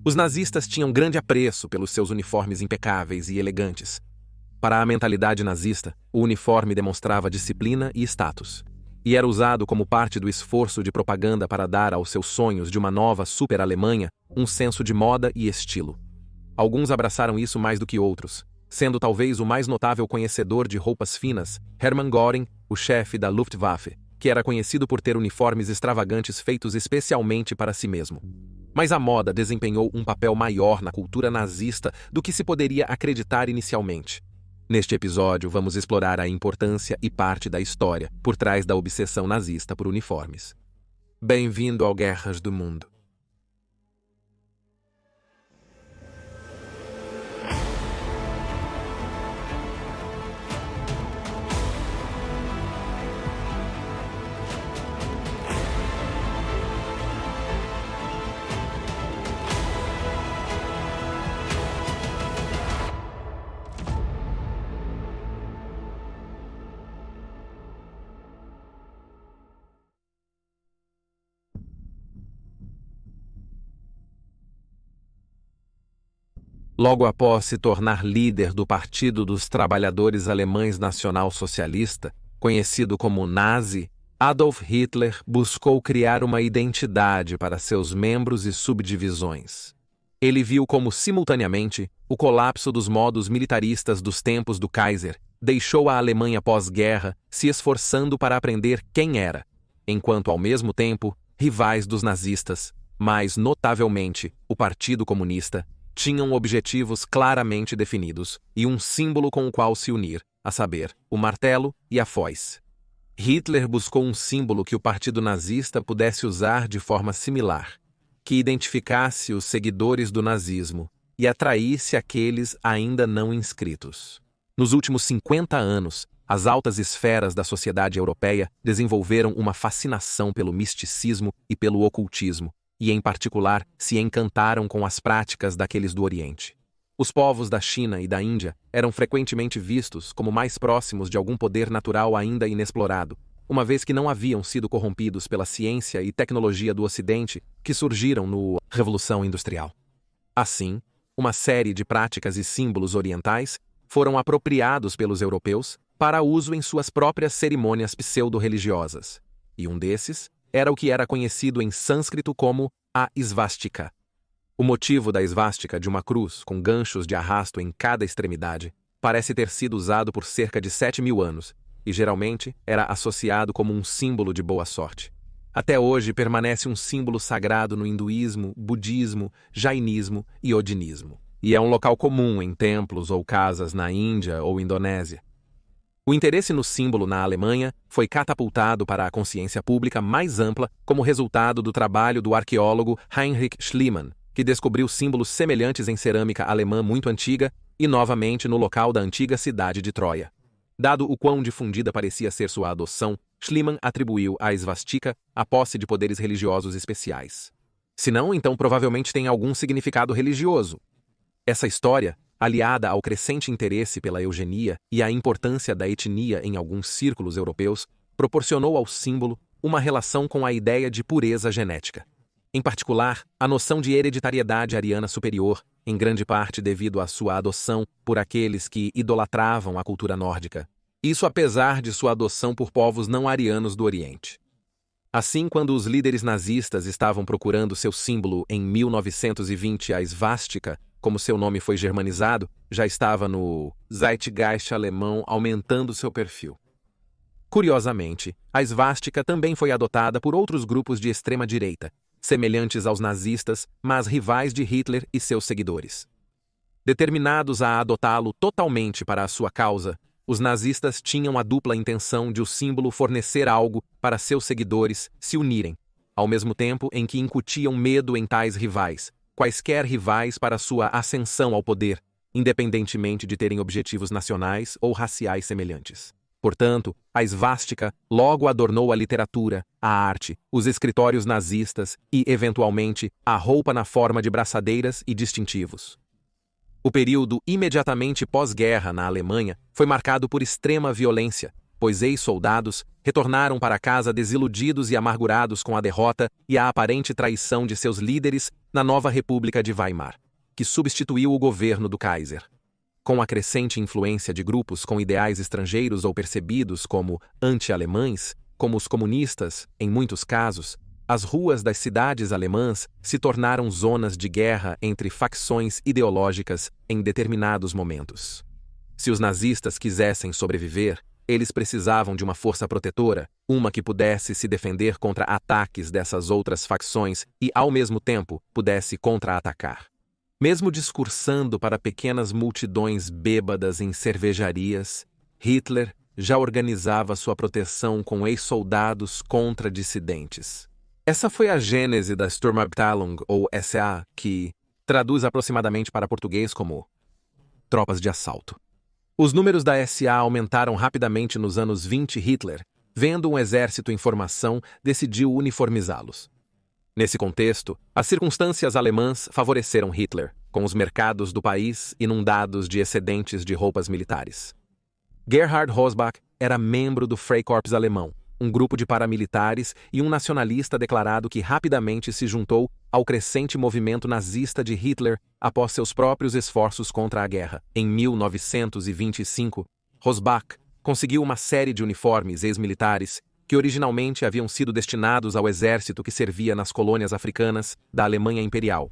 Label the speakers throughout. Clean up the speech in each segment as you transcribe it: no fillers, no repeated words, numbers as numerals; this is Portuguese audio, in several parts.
Speaker 1: Os nazistas tinham grande apreço pelos seus uniformes impecáveis e elegantes. Para a mentalidade nazista, o uniforme demonstrava disciplina e status, e era usado como parte do esforço de propaganda para dar aos seus sonhos de uma nova super-Alemanha um senso de moda e estilo. Alguns abraçaram isso mais do que outros, sendo talvez o mais notável conhecedor de roupas finas, Hermann Göring, o chefe da Luftwaffe, que era conhecido por ter uniformes extravagantes feitos especialmente para si mesmo. Mas a moda desempenhou um papel maior na cultura nazista do que se poderia acreditar inicialmente. Neste episódio, vamos explorar a importância e parte da história por trás da obsessão nazista por uniformes. Bem-vindo ao Guerras do Mundo. Logo após se tornar líder do Partido dos Trabalhadores Alemães Nacional Socialista, conhecido como Nazi, Adolf Hitler buscou criar uma identidade para seus membros e subdivisões. Ele viu como, simultaneamente, o colapso dos modos militaristas dos tempos do Kaiser deixou a Alemanha pós-guerra se esforçando para aprender quem era, enquanto, ao mesmo tempo, rivais dos nazistas, mais notavelmente o Partido Comunista, tinham objetivos claramente definidos e um símbolo com o qual se unir, a saber, o martelo e a foice. Hitler buscou um símbolo que o partido nazista pudesse usar de forma similar, que identificasse os seguidores do nazismo e atraísse aqueles ainda não inscritos. Nos últimos 50 anos, as altas esferas da sociedade europeia desenvolveram uma fascinação pelo misticismo e pelo ocultismo, e, em particular, se encantaram com as práticas daqueles do Oriente. Os povos da China e da Índia eram frequentemente vistos como mais próximos de algum poder natural ainda inexplorado, uma vez que não haviam sido corrompidos pela ciência e tecnologia do Ocidente que surgiram na Revolução Industrial. Assim, uma série de práticas e símbolos orientais foram apropriados pelos europeus para uso em suas próprias cerimônias pseudo-religiosas, e um desses era o que era conhecido em sânscrito como a esvástica. O motivo da esvástica, de uma cruz com ganchos de arrasto em cada extremidade, parece ter sido usado por cerca de 7.000 anos e geralmente era associado como um símbolo de boa sorte. Até hoje permanece um símbolo sagrado no hinduísmo, budismo, jainismo e odinismo, e é um local comum em templos ou casas na Índia ou Indonésia. O interesse no símbolo na Alemanha foi catapultado para a consciência pública mais ampla como resultado do trabalho do arqueólogo Heinrich Schliemann, que descobriu símbolos semelhantes em cerâmica alemã muito antiga e novamente no local da antiga cidade de Troia. Dado o quão difundida parecia ser sua adoção, Schliemann atribuiu à esvástica a posse de poderes religiosos especiais. Se não, então provavelmente tem algum significado religioso. Essa história, aliada ao crescente interesse pela eugenia e à importância da etnia em alguns círculos europeus, proporcionou ao símbolo uma relação com a ideia de pureza genética. Em particular, a noção de hereditariedade ariana superior, em grande parte devido à sua adoção por aqueles que idolatravam a cultura nórdica. Isso apesar de sua adoção por povos não arianos do Oriente. Assim, quando os líderes nazistas estavam procurando seu símbolo em 1920, a esvástica, como seu nome foi germanizado, já estava no Zeitgeist alemão, aumentando seu perfil. Curiosamente, a esvástica também foi adotada por outros grupos de extrema-direita, semelhantes aos nazistas, mas rivais de Hitler e seus seguidores. Determinados a adotá-lo totalmente para a sua causa, os nazistas tinham a dupla intenção de o símbolo fornecer algo para seus seguidores se unirem, ao mesmo tempo em que incutiam medo em tais rivais, quaisquer rivais para sua ascensão ao poder, independentemente de terem objetivos nacionais ou raciais semelhantes. Portanto, a esvástica logo adornou a literatura, a arte, os escritórios nazistas e, eventualmente, a roupa na forma de braçadeiras e distintivos. O período imediatamente pós-guerra na Alemanha foi marcado por extrema violência, pois ex-soldados retornaram para casa desiludidos e amargurados com a derrota e a aparente traição de seus líderes na nova República de Weimar, que substituiu o governo do Kaiser. Com a crescente influência de grupos com ideais estrangeiros ou percebidos como anti-alemães, como os comunistas, em muitos casos, as ruas das cidades alemãs se tornaram zonas de guerra entre facções ideológicas em determinados momentos. Se os nazistas quisessem sobreviver, eles precisavam de uma força protetora, uma que pudesse se defender contra ataques dessas outras facções e, ao mesmo tempo, pudesse contra-atacar. Mesmo discursando para pequenas multidões bêbadas em cervejarias, Hitler já organizava sua proteção com ex-soldados contra dissidentes. Essa foi a gênese da Sturmabteilung, ou SA, que traduz aproximadamente para português como tropas de assalto. Os números da SA aumentaram rapidamente nos anos 20 e Hitler, vendo um exército em formação, decidiu uniformizá-los. Nesse contexto, as circunstâncias alemãs favoreceram Hitler, com os mercados do país inundados de excedentes de roupas militares. Gerhard Rosbach era membro do Freikorps alemão, um grupo de paramilitares e um nacionalista declarado que rapidamente se juntou ao crescente movimento nazista de Hitler após seus próprios esforços contra a guerra. Em 1925, Rosbach conseguiu uma série de uniformes ex-militares que originalmente haviam sido destinados ao exército que servia nas colônias africanas da Alemanha Imperial.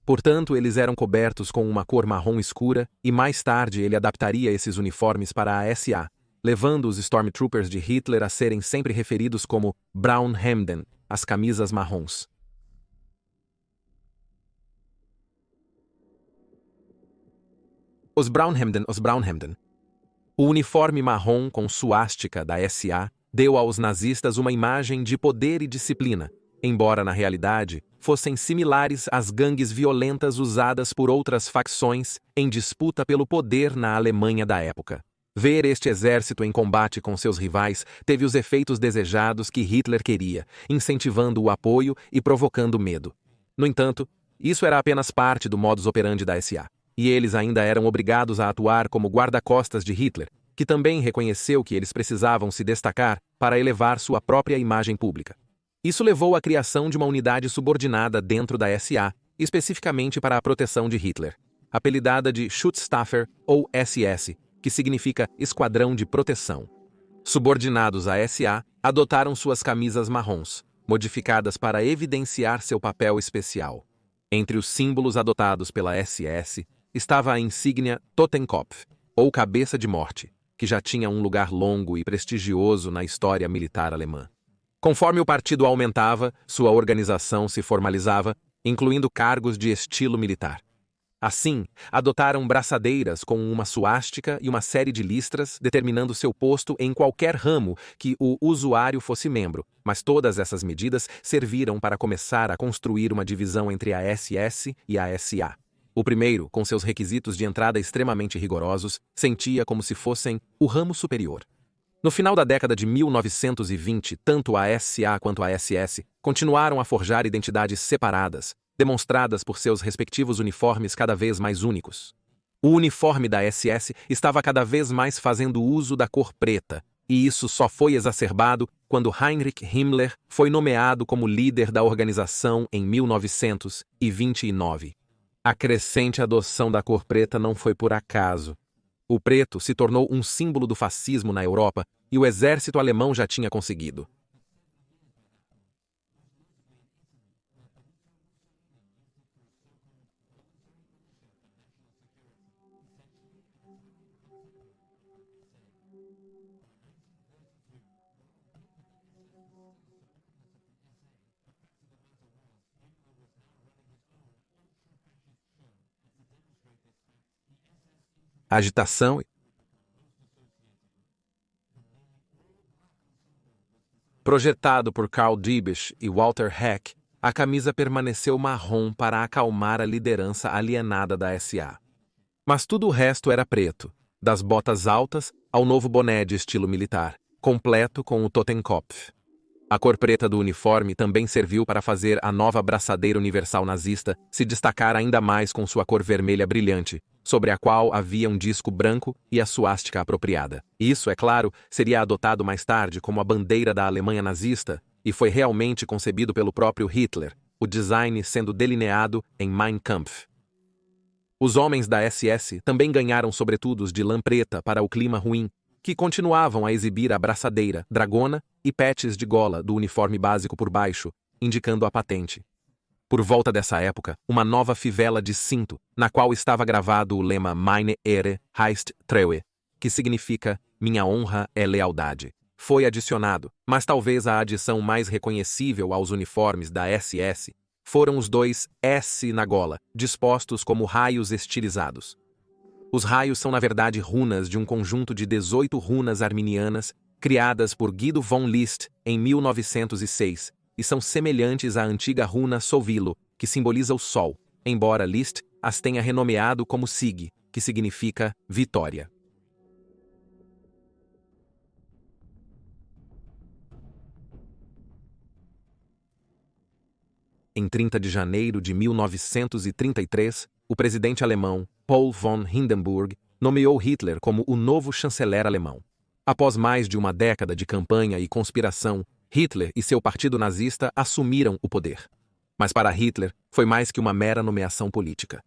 Speaker 1: Portanto, eles eram cobertos com uma cor marrom escura e mais tarde ele adaptaria esses uniformes para a SA, levando os Stormtroopers de Hitler a serem sempre referidos como Braunhemden, as camisas marrons. Os Braunhemden. O uniforme marrom com suástica da SA deu aos nazistas uma imagem de poder e disciplina, embora na realidade fossem similares às gangues violentas usadas por outras facções em disputa pelo poder na Alemanha da época. Ver este exército em combate com seus rivais teve os efeitos desejados que Hitler queria, incentivando o apoio e provocando medo. No entanto, isso era apenas parte do modus operandi da SA, e eles ainda eram obrigados a atuar como guarda-costas de Hitler, que também reconheceu que eles precisavam se destacar para elevar sua própria imagem pública. Isso levou à criação de uma unidade subordinada dentro da SA, especificamente para a proteção de Hitler, apelidada de Schutzstaffel ou SS, que significa Esquadrão de Proteção. Subordinados à SA, adotaram suas camisas marrons, modificadas para evidenciar seu papel especial. Entre os símbolos adotados pela SS, estava a insígnia Totenkopf, ou Cabeça de Morte, que já tinha um lugar longo e prestigioso na história militar alemã. Conforme o partido aumentava, sua organização se formalizava, incluindo cargos de estilo militar. Assim, adotaram braçadeiras com uma suástica e uma série de listras, determinando seu posto em qualquer ramo que o usuário fosse membro, mas todas essas medidas serviram para começar a construir uma divisão entre a SS e a SA. O primeiro, com seus requisitos de entrada extremamente rigorosos, sentia como se fossem o ramo superior. No final da década de 1920, tanto a SA quanto a SS continuaram a forjar identidades separadas, demonstradas por seus respectivos uniformes cada vez mais únicos. O uniforme da SS estava cada vez mais fazendo uso da cor preta, e isso só foi exacerbado quando Heinrich Himmler foi nomeado como líder da organização em 1929. A crescente adoção da cor preta não foi por acaso. O preto se tornou um símbolo do fascismo na Europa e o exército alemão já tinha conseguido. Agitação. Projetado por Karl Diebisch e Walter Heck, a camisa permaneceu marrom para acalmar a liderança alienada da SA. Mas tudo o resto era preto, das botas altas ao novo boné de estilo militar, completo com o Totenkopf. A cor preta do uniforme também serviu para fazer a nova braçadeira universal nazista se destacar ainda mais com sua cor vermelha brilhante, sobre a qual havia um disco branco e a suástica apropriada. Isso, é claro, seria adotado mais tarde como a bandeira da Alemanha nazista e foi realmente concebido pelo próprio Hitler, o design sendo delineado em Mein Kampf. Os homens da SS também ganharam sobretudos de lã preta para o clima ruim, que continuavam a exibir a braçadeira, dragona e patches de gola do uniforme básico por baixo, indicando a patente. Por volta dessa época, uma nova fivela de cinto, na qual estava gravado o lema Meine Ehre heißt Treue, que significa Minha honra é lealdade, foi adicionado, mas talvez a adição mais reconhecível aos uniformes da SS foram os dois S na gola, dispostos como raios estilizados. Os raios são na verdade runas de um conjunto de 18 runas arminianas criadas por Guido von List em 1906 e são semelhantes à antiga runa Sovilo, que simboliza o sol, embora List as tenha renomeado como Sig, que significa vitória. Em 30 de janeiro de 1933, o presidente alemão, Paul von Hindenburg, nomeou Hitler como o novo chanceler alemão. Após mais de uma década de campanha e conspiração, Hitler e seu partido nazista assumiram o poder. Mas para Hitler, foi mais que uma mera nomeação política.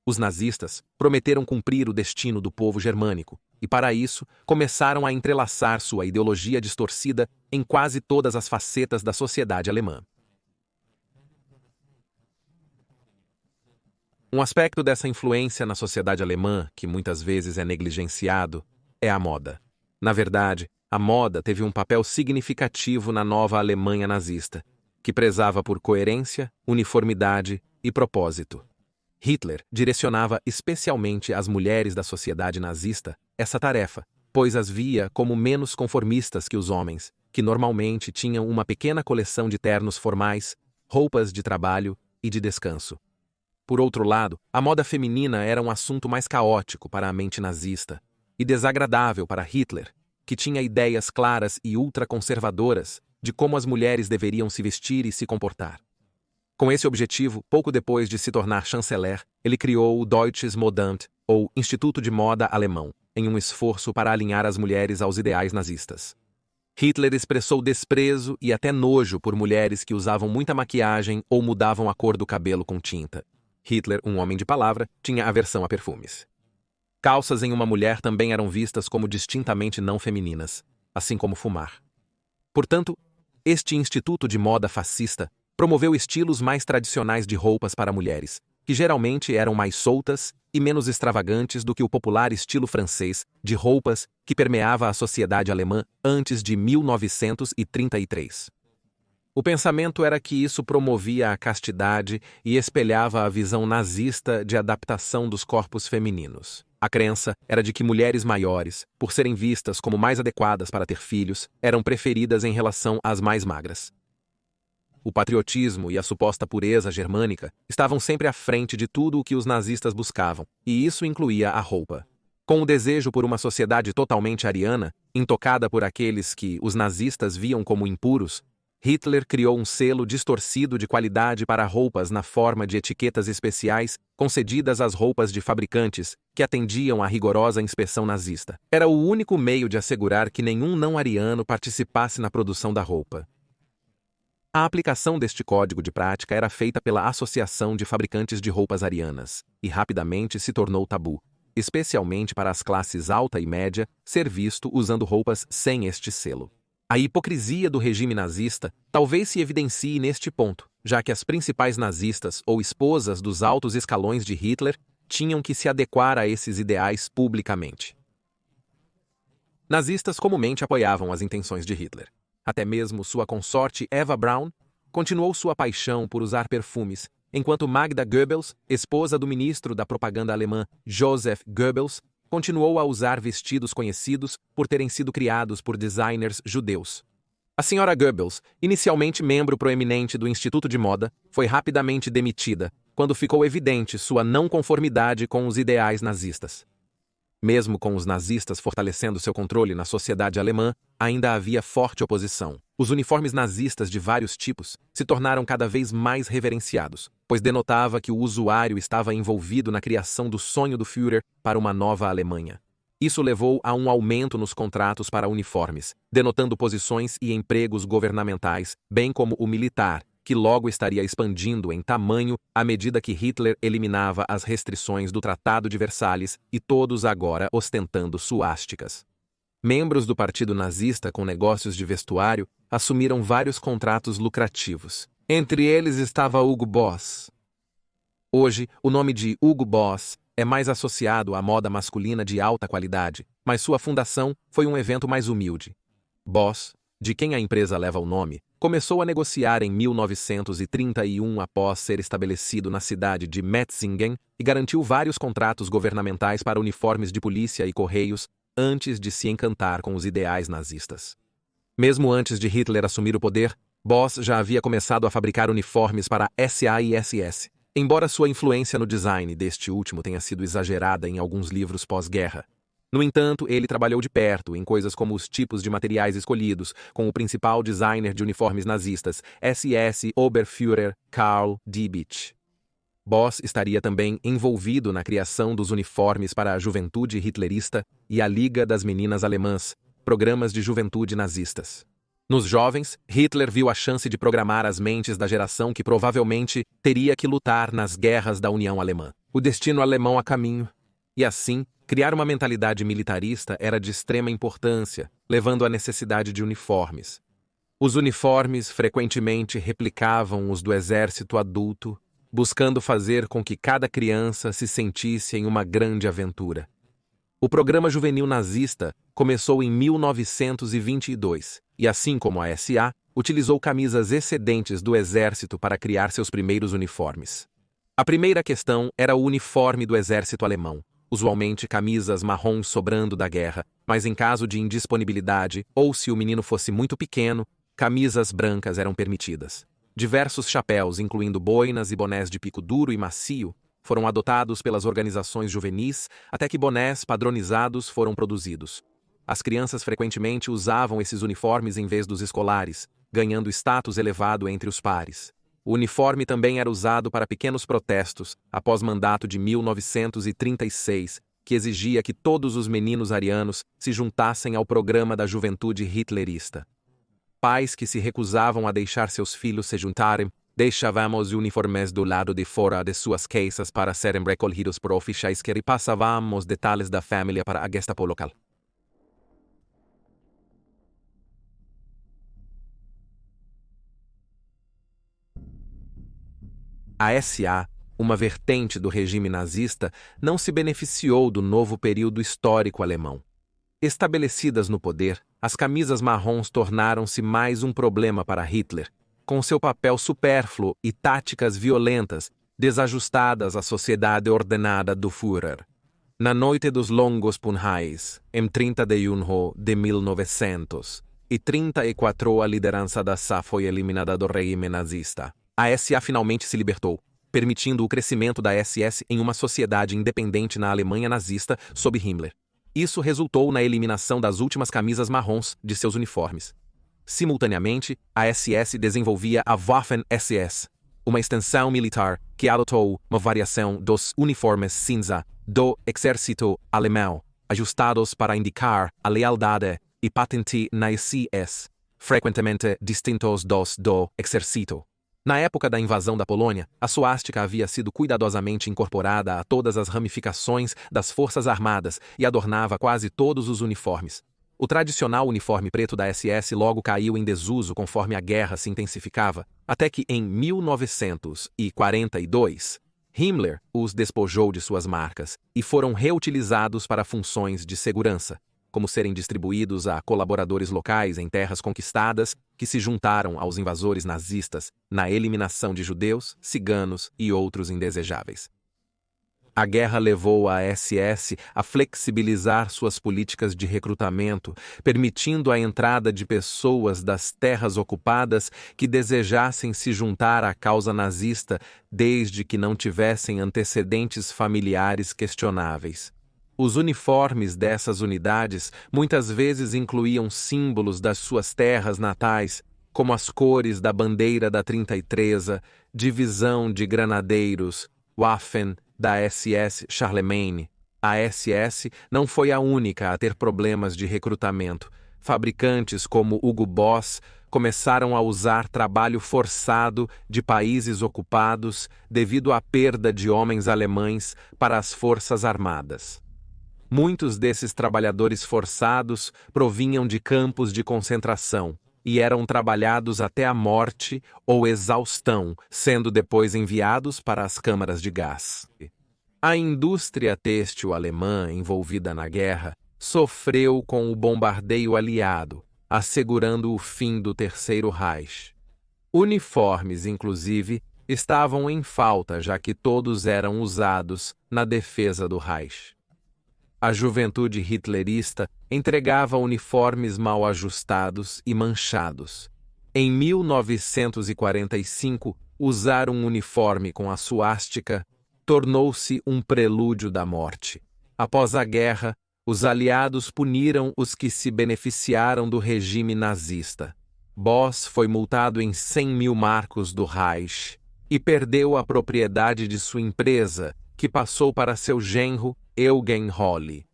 Speaker 1: Os nazistas prometeram cumprir o destino do povo germânico, e para isso, começaram a entrelaçar sua ideologia distorcida em quase todas as facetas da sociedade alemã. Um aspecto dessa influência na sociedade alemã, que muitas vezes é negligenciado, é a moda. Na verdade, a moda teve um papel significativo na nova Alemanha nazista, que prezava por coerência, uniformidade e propósito. Hitler direcionava especialmente às mulheres da sociedade nazista essa tarefa, pois as via como menos conformistas que os homens, que normalmente tinham uma pequena coleção de ternos formais, roupas de trabalho e de descanso. Por outro lado, a moda feminina era um assunto mais caótico para a mente nazista e desagradável para Hitler, que tinha ideias claras e ultraconservadoras de como as mulheres deveriam se vestir e se comportar. Com esse objetivo, pouco depois de se tornar chanceler, ele criou o Deutsches Modeamt, ou Instituto de Moda Alemão, em um esforço para alinhar as mulheres aos ideais nazistas. Hitler expressou desprezo e até nojo por mulheres que usavam muita maquiagem ou mudavam a cor do cabelo com tinta. Hitler, um homem de palavra, tinha aversão a perfumes. Calças em uma mulher também eram vistas como distintamente não femininas, assim como fumar. Portanto, este instituto de moda fascista promoveu estilos mais tradicionais de roupas para mulheres, que geralmente eram mais soltas e menos extravagantes do que o popular estilo francês de roupas que permeava a sociedade alemã antes de 1933. O pensamento era que isso promovia a castidade e espelhava a visão nazista de adaptação dos corpos femininos. A crença era de que mulheres maiores, por serem vistas como mais adequadas para ter filhos, eram preferidas em relação às mais magras. O patriotismo e a suposta pureza germânica estavam sempre à frente de tudo o que os nazistas buscavam, e isso incluía a roupa. Com o desejo por uma sociedade totalmente ariana, intocada por aqueles que os nazistas viam como impuros, Hitler criou um selo distorcido de qualidade para roupas na forma de etiquetas especiais concedidas às roupas de fabricantes que atendiam à rigorosa inspeção nazista. Era o único meio de assegurar que nenhum não-ariano participasse na produção da roupa. A aplicação deste código de prática era feita pela Associação de Fabricantes de Roupas Arianas e rapidamente se tornou tabu, especialmente para as classes alta e média, ser visto usando roupas sem este selo. A hipocrisia do regime nazista talvez se evidencie neste ponto, já que as principais nazistas ou esposas dos altos escalões de Hitler tinham que se adequar a esses ideais publicamente. Nazistas comumente apoiavam as intenções de Hitler. Até mesmo sua consorte Eva Braun continuou sua paixão por usar perfumes, enquanto Magda Goebbels, esposa do ministro da propaganda alemã Joseph Goebbels, continuou a usar vestidos conhecidos por terem sido criados por designers judeus. A senhora Goebbels, inicialmente membro proeminente do Instituto de Moda, foi rapidamente demitida quando ficou evidente sua não conformidade com os ideais nazistas. Mesmo com os nazistas fortalecendo seu controle na sociedade alemã, ainda havia forte oposição. Os uniformes nazistas de vários tipos se tornaram cada vez mais reverenciados, pois denotava que o usuário estava envolvido na criação do sonho do Führer para uma nova Alemanha. Isso levou a um aumento nos contratos para uniformes, denotando posições e empregos governamentais, bem como o militar, que logo estaria expandindo em tamanho à medida que Hitler eliminava as restrições do Tratado de Versalhes e todos agora ostentando suásticas. Membros do Partido Nazista com negócios de vestuário assumiram vários contratos lucrativos. Entre eles estava Hugo Boss. Hoje, o nome de Hugo Boss é mais associado à moda masculina de alta qualidade, mas sua fundação foi um evento mais humilde. Boss, de quem a empresa leva o nome, começou a negociar em 1931 após ser estabelecido na cidade de Metzingen e garantiu vários contratos governamentais para uniformes de polícia e correios antes de se encantar com os ideais nazistas. Mesmo antes de Hitler assumir o poder, Boss já havia começado a fabricar uniformes para SA e SS, embora sua influência no design deste último tenha sido exagerada em alguns livros pós-guerra. No entanto, ele trabalhou de perto em coisas como os tipos de materiais escolhidos, com o principal designer de uniformes nazistas, SS Oberführer Karl Diebitsch. Boss estaria também envolvido na criação dos uniformes para a juventude hitlerista e a Liga das Meninas Alemãs, programas de juventude nazistas. Nos jovens, Hitler viu a chance de programar as mentes da geração que provavelmente teria que lutar nas guerras da União Alemã. O destino alemão a caminho. E assim, criar uma mentalidade militarista era de extrema importância, levando à necessidade de uniformes. Os uniformes frequentemente replicavam os do exército adulto, buscando fazer com que cada criança se sentisse em uma grande aventura. O programa juvenil nazista começou em 1922 e, assim como a SA, utilizou camisas excedentes do exército para criar seus primeiros uniformes. A primeira questão era o uniforme do exército alemão, usualmente camisas marrons sobrando da guerra, mas em caso de indisponibilidade ou se o menino fosse muito pequeno, camisas brancas eram permitidas. Diversos chapéus, incluindo boinas e bonés de pico duro e macio, foram adotados pelas organizações juvenis até que bonés padronizados foram produzidos. As crianças frequentemente usavam esses uniformes em vez dos escolares, ganhando status elevado entre os pares. O uniforme também era usado para pequenos protestos, após mandato de 1936, que exigia que todos os meninos arianos se juntassem ao programa da juventude hitlerista. Pais que se recusavam a deixar seus filhos se juntarem, deixávamos uniformes do lado de fora de suas casas para serem recolhidos por oficiais que repassavam detalhes da família para a Gestapo local. A SA, uma vertente do regime nazista, não se beneficiou do novo período histórico alemão. Estabelecidas no poder, as camisas marrons tornaram-se mais um problema para Hitler, com seu papel supérfluo e táticas violentas, desajustadas à sociedade ordenada do Führer. Na noite dos longos punhais, em 30 de junho de 1934, a liderança da SA foi eliminada do regime nazista. A SA finalmente se libertou, permitindo o crescimento da SS em uma sociedade independente na Alemanha nazista sob Himmler. Isso resultou na eliminação das últimas camisas marrons de seus uniformes. Simultaneamente, a SS desenvolvia a Waffen-SS, uma extensão militar que adotou uma variação dos uniformes cinza do exército alemão, ajustados para indicar a lealdade e patente na SS, frequentemente distintos dos do exército. Na época da invasão da Polônia, a suástica havia sido cuidadosamente incorporada a todas as ramificações das Forças Armadas e adornava quase todos os uniformes. O tradicional uniforme preto da SS logo caiu em desuso conforme a guerra se intensificava, até que em 1942, Himmler os despojou de suas marcas e foram reutilizados para funções de segurança, como serem distribuídos a colaboradores locais em terras conquistadas que se juntaram aos invasores nazistas na eliminação de judeus, ciganos e outros indesejáveis. A guerra levou a SS a flexibilizar suas políticas de recrutamento, permitindo a entrada de pessoas das terras ocupadas que desejassem se juntar à causa nazista desde que não tivessem antecedentes familiares questionáveis. Os uniformes dessas unidades muitas vezes incluíam símbolos das suas terras natais, como as cores da bandeira da 33ª Divisão de Granadeiros, Waffen, da SS Charlemagne. A SS não foi a única a ter problemas de recrutamento. Fabricantes como Hugo Boss começaram a usar trabalho forçado de países ocupados devido à perda de homens alemães para as forças armadas. Muitos desses trabalhadores forçados provinham de campos de concentração e eram trabalhados até a morte ou exaustão, sendo depois enviados para as câmaras de gás. A indústria têxtil alemã envolvida na guerra sofreu com o bombardeio aliado, assegurando o fim do Terceiro Reich. Uniformes, inclusive, estavam em falta, já que todos eram usados na defesa do Reich. A juventude hitlerista entregava uniformes mal ajustados e manchados. Em 1945, usar um uniforme com a suástica tornou-se um prelúdio da morte. Após a guerra, os aliados puniram os que se beneficiaram do regime nazista. Boss foi multado em 100.000 marcos do Reich e perdeu a propriedade de sua empresa, que passou para seu genro, Eugen Rolle.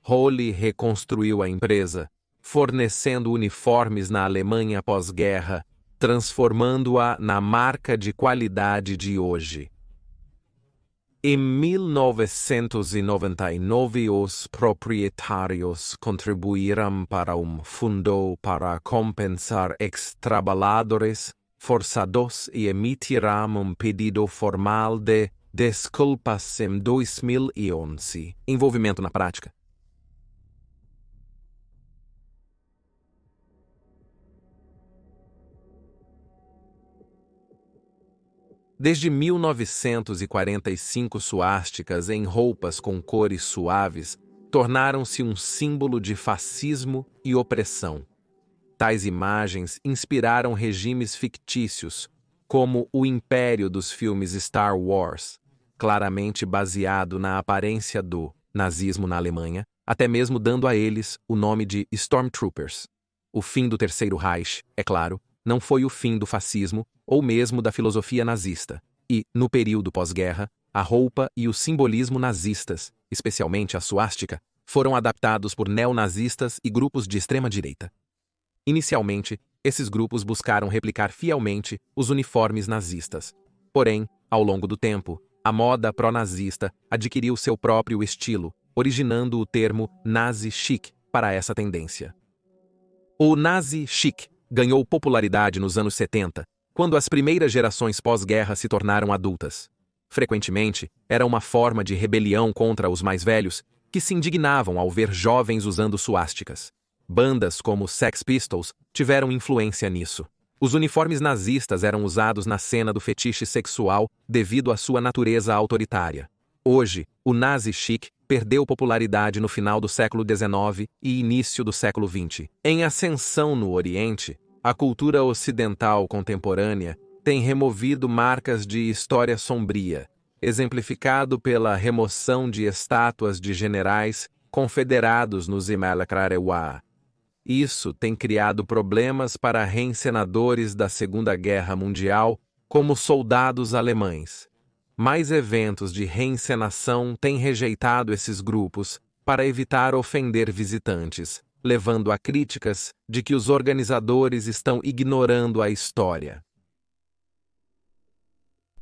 Speaker 1: Rolle reconstruiu a empresa, fornecendo uniformes na Alemanha pós-guerra, transformando-a na marca de qualidade de hoje. Em 1999, os proprietários contribuíram para um fundo para compensar ex-trabalhadores forçados e emitiram um pedido formal de desculpas em 2011. Envolvimento na prática. Desde 1945, suásticas em roupas com cores suaves tornaram-se um símbolo de fascismo e opressão. Tais imagens inspiraram regimes fictícios, como o Império dos filmes Star Wars, claramente baseado na aparência do nazismo na Alemanha, até mesmo dando a eles o nome de Stormtroopers. O fim do Terceiro Reich, é claro, não foi o fim do fascismo ou mesmo da filosofia nazista. E, no período pós-guerra, a roupa e o simbolismo nazistas, especialmente a suástica, foram adaptados por neonazistas e grupos de extrema-direita. Inicialmente, esses grupos buscaram replicar fielmente os uniformes nazistas. Porém, ao longo do tempo, a moda pró-nazista adquiriu seu próprio estilo, originando o termo nazi chic para essa tendência. O nazi chic ganhou popularidade nos anos 70, quando as primeiras gerações pós-guerra se tornaram adultas. Frequentemente, era uma forma de rebelião contra os mais velhos, que se indignavam ao ver jovens usando suásticas. Bandas como Sex Pistols tiveram influência nisso. Os uniformes nazistas eram usados na cena do fetiche sexual devido à sua natureza autoritária. Hoje, o nazi chic perdeu popularidade no final do século XIX e início do século XX. Em ascensão no Oriente, a cultura ocidental contemporânea tem removido marcas de história sombria, exemplificado pela remoção de estátuas de generais confederados nos Himalaya. Isso tem criado problemas para reencenadores da Segunda Guerra Mundial, como soldados alemães. Mais eventos de reencenação têm rejeitado esses grupos para evitar ofender visitantes, levando a críticas de que os organizadores estão ignorando a história.